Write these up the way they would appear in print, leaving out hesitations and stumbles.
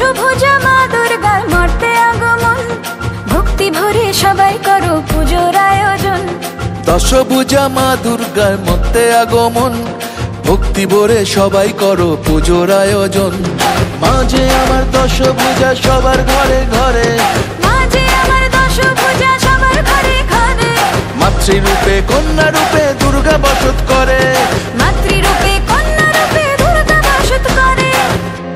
দশভুজা মা দুর্গার মর্তে আগমন, ভক্তি ভরে সবাই করো পুজোর আয়োজন। দশভুজা মা দুর্গার মর্তে আগমন, ভক্তি ভরে সবাই করো পুজোর আয়োজন। মাঝে আমার দশভুজা সবার ঘরে ঘরে, মাঝে আমার দশভুজা সবার ঘরে ঘরে। মাতৃরূপে কন্যা রূপে দুর্গা বসত করে, মাতৃরূপে কন্যা রূপে দুর্গা বসত করে।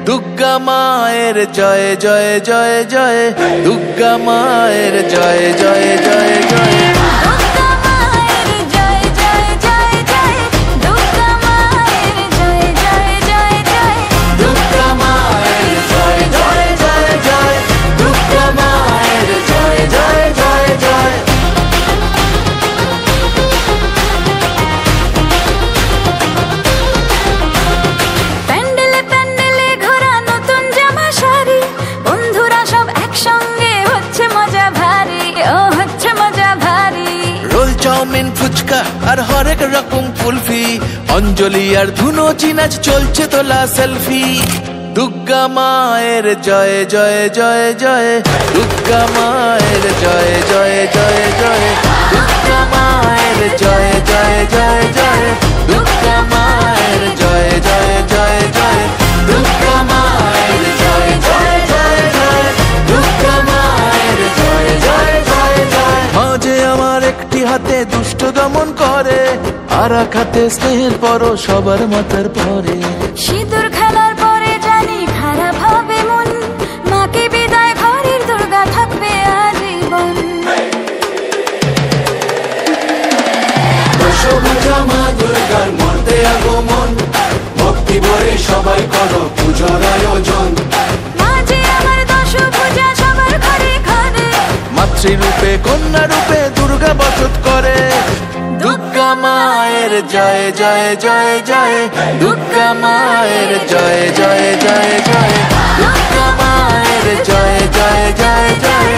দুর্গা মায়ের জয় জয় জয় জয়, দুর্গা মায়ের জয় জয় জয় জয়। দুর্গা মায়ের জয় জয় জয় জয়, দুর্গা মায়ের জয় জয় জয় জয়। দুর্গা মায়ের জয় জয় জয় জয়, দুর্গা মায়ের জয় জয় জয় জয়। প্যান্ডেলে প্যান্ডেলে ঘোরা নতুন জামা শাড়ি, বন্ধুরা সব একসঙ্গে হচ্ছে মজা ভারী, ও হচ্ছে মজা ভারী। রোল চাউমিন ফুচকা আর হরেক রকম কুলফি, অঞ্জলি আর ধুনো চিনাচ চলছে তোলা সেলফি। দুর্গা মায়ের জয় জয় জয় জয়, দুর্গা মায়ের জয় জয় জয় জয়, দুর্গা মায়ের জয় জয় জয় জয়, দুর্গা মায়ের জয় জয় জয় জয়, দুর্গা মায়ের জয় জয় জয় জয়, দুর্গা মায়ের জয় জয় জয় জয়। মাঝে আমার একটি হাতে দুষ্ট দমন করে, আর এক হাতে স্নেহের পরশ সবার মাথার পরে। সিঁদুর খেলার পরে জানি খারাপ হবে মন, মাকে বিদায় ঘরের দুর্গা থাকবে আজীবন। দশভুজা মা দুর্গার মর্তে আগমন, ভক্তি ভরে সবাই করো পুজোর আয়োজন। মাঝে আমার দশভুজা সবার ঘরে ঘরে, মাতৃরূপে কন্যা রূপে দুর্গা বসত করে। দুর্গা মায়ের জয় জয় জয় জয়, দুর্গা মায়ের জয় জয় জয় জয়, দুর্গা মায়ের জয় জয় জয় জয়।